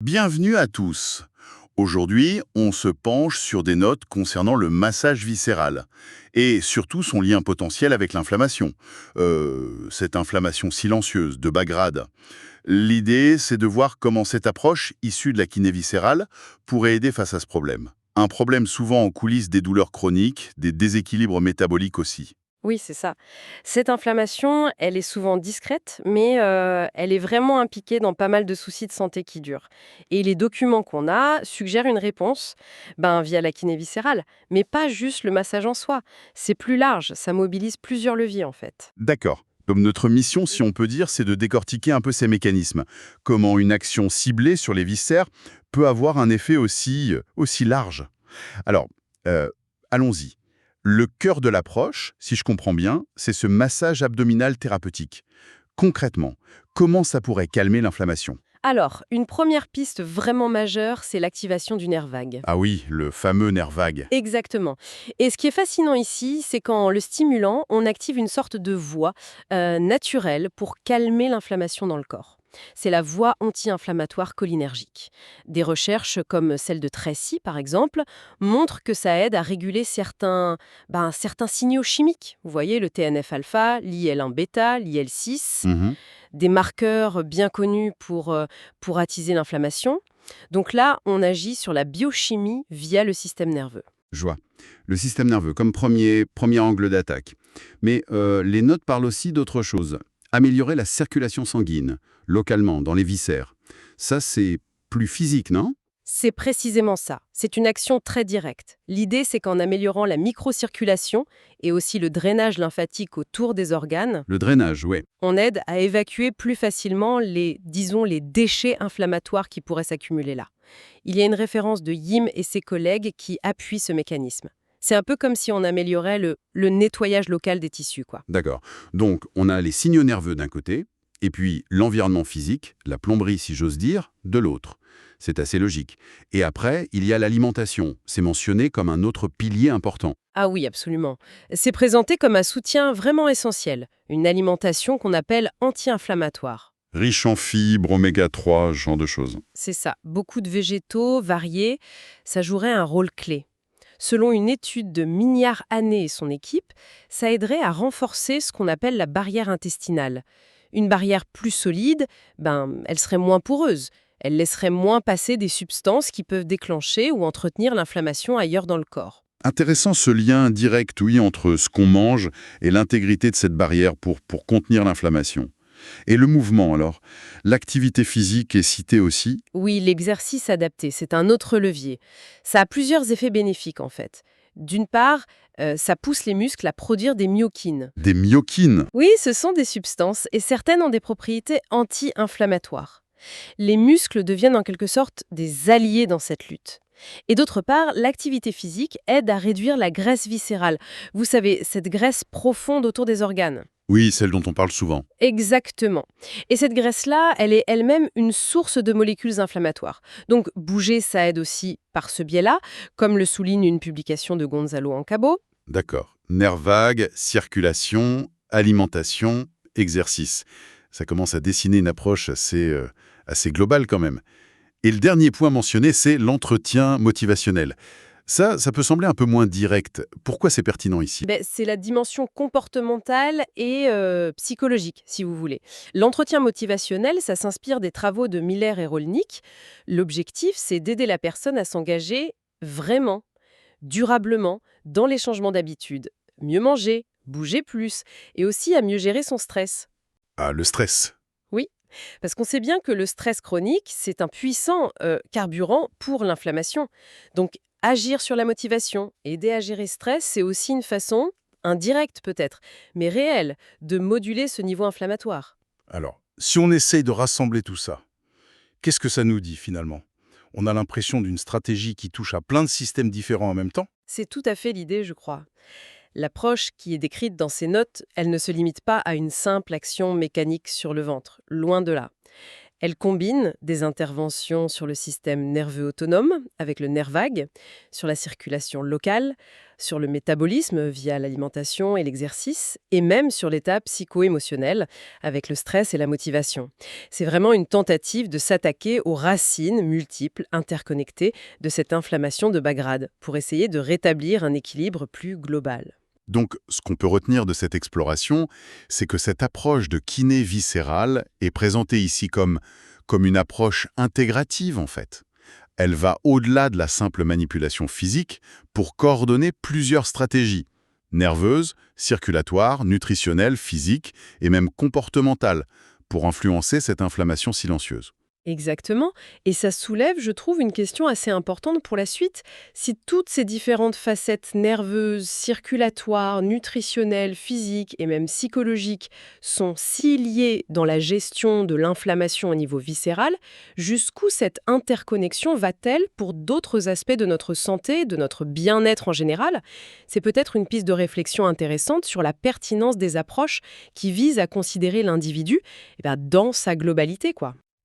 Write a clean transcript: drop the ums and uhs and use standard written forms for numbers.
Bienvenue à tous. Aujourd'hui, on se penche sur des notes concernant le massage viscéral et surtout son lien potentiel avec l'inflammation. Cette inflammation silencieuse de bas grade. L'idée, c'est de voir comment cette approche, issue de la kiné viscérale, pourrait aider face à ce problème. Un problème souvent en coulisses des douleurs chroniques, des déséquilibres métaboliques aussi. Oui, c'est ça. Cette inflammation, elle est souvent discrète, mais elle est vraiment impliquée dans pas mal de soucis de santé qui durent. Et les documents qu'on a suggèrent une réponse via la kiné viscérale, mais pas juste le massage en soi. C'est plus large, ça mobilise plusieurs leviers en fait. D'accord. Comme notre mission, si on peut dire, c'est de décortiquer un peu ces mécanismes. Comment une action ciblée sur les viscères peut avoir un effet aussi large. Alors, euh, allons-y. Le cœur de l'approche, si je comprends bien, c'est ce massage abdominal thérapeutique. Concrètement, comment ça pourrait calmer l'inflammation? Alors, une première piste vraiment majeure, c'est l'activation du nerf vague. Ah oui, le fameux nerf vague. Exactement. Et ce qui est fascinant ici, c'est qu'en le stimulant, on active une sorte de voie naturelle pour calmer l'inflammation dans le corps. C'est la voie anti-inflammatoire cholinergique. Des recherches comme celle de Tracy, par exemple, montrent que ça aide à réguler certains signaux chimiques. Vous voyez, le TNF-alpha, l'IL-1-bêta, l'IL-6, Mhm, des marqueurs bien connus pour attiser l'inflammation. Donc là, on agit sur la biochimie via le système nerveux. je vois. Le système nerveux comme premier angle d'attaque. Mais les notes parlent aussi d'autre chose. Améliorer la circulation sanguine, localement, dans les viscères. Ça, c'est plus physique, non? C'est précisément ça. C'est une action très directe. L'idée, c'est qu'en améliorant la microcirculation et aussi le drainage lymphatique autour des organes, Le drainage, ouais. on aide à évacuer plus facilement les déchets inflammatoires qui pourraient s'accumuler là. Il y a une référence de Yim et ses collègues qui appuient ce mécanisme. C'est un peu comme si on améliorait le nettoyage local des tissus, quoi. D'accord. Donc, on a les signaux nerveux d'un côté, et puis l'environnement physique, la plomberie si j'ose dire, de l'autre. C'est assez logique. Et après, il y a l'alimentation. C'est mentionné comme un autre pilier important. Ah oui, absolument. C'est présenté comme un soutien vraiment essentiel, une alimentation qu'on appelle anti-inflammatoire. Riche en fibres, oméga 3, ce genre de choses. C'est ça, beaucoup de végétaux variés, ça jouerait un rôle clé. Selon une étude de Mignard Hanné et son équipe, ça aiderait à renforcer ce qu'on appelle la barrière intestinale. Une barrière plus solide, elle serait moins poreuse. Elle laisserait moins passer des substances qui peuvent déclencher ou entretenir l'inflammation ailleurs dans le corps. Intéressant ce lien direct, oui, entre ce qu'on mange et l'intégrité de cette barrière pour contenir l'inflammation. Et le mouvement, alors? L'activité physique est citée aussi. Oui, l'exercice adapté, c'est un autre levier. Ça a plusieurs effets bénéfiques en fait. D'une part, ça pousse les muscles à produire des myokines. Des myokines. Oui, ce sont des substances et certaines ont des propriétés anti-inflammatoires. Les muscles deviennent en quelque sorte des alliés dans cette lutte. Et d'autre part, l'activité physique aide à réduire la graisse viscérale. Vous savez, cette graisse profonde autour des organes. Oui, celle dont on parle souvent. Exactement. Et cette graisse-là, elle est elle-même une source de molécules inflammatoires. Donc bouger, ça aide aussi par ce biais-là, comme le souligne une publication de Gonzalo Ancabo. D'accord. Nerf vague, circulation, alimentation, exercice. Ça commence à dessiner une approche assez globale quand même. Et le dernier point mentionné, c'est l'entretien motivationnel. Ça peut sembler un peu moins direct. Pourquoi c'est pertinent ici? C'est la dimension comportementale et psychologique, si vous voulez. L'entretien motivationnel, ça s'inspire des travaux de Miller et Rolnick. L'objectif, c'est d'aider la personne à s'engager vraiment, durablement, dans les changements d'habitude. Mieux manger, bouger plus, et aussi à mieux gérer son stress. Ah, le stress. Oui, parce qu'on sait bien que le stress chronique, c'est un puissant carburant pour l'inflammation. Donc, agir sur la motivation, aider à gérer stress, c'est aussi une façon, indirecte peut-être, mais réelle, de moduler ce niveau inflammatoire. Alors, si on essaye de rassembler tout ça, qu'est-ce que ça nous dit finalement? On a l'impression d'une stratégie qui touche à plein de systèmes différents en même temps? C'est tout à fait l'idée, je crois. L'approche qui est décrite dans ces notes, elle ne se limite pas à une simple action mécanique sur le ventre, loin de là. Elle combine des interventions sur le système nerveux autonome, avec le nerf vague, sur la circulation locale, sur le métabolisme via l'alimentation et l'exercice, et même sur l'état psycho-émotionnel, avec le stress et la motivation. C'est vraiment une tentative de s'attaquer aux racines multiples, interconnectées de cette inflammation de bas grade, pour essayer de rétablir un équilibre plus global. Donc, ce qu'on peut retenir de cette exploration, c'est que cette approche de kiné viscérale est présentée ici comme une approche intégrative, en fait. Elle va au-delà de la simple manipulation physique pour coordonner plusieurs stratégies, nerveuses, circulatoires, nutritionnelles, physiques et même comportementales, pour influencer cette inflammation silencieuse. Exactement. Et ça soulève, je trouve, une question assez importante pour la suite. Si toutes ces différentes facettes nerveuses, circulatoires, nutritionnelles, physiques et même psychologiques sont si liées dans la gestion de l'inflammation au niveau viscéral, jusqu'où cette interconnexion va-t-elle pour d'autres aspects de notre santé, de notre bien-être en général? C'est peut-être une piste de réflexion intéressante sur la pertinence des approches qui visent à considérer l'individu dans sa globalité, quoi.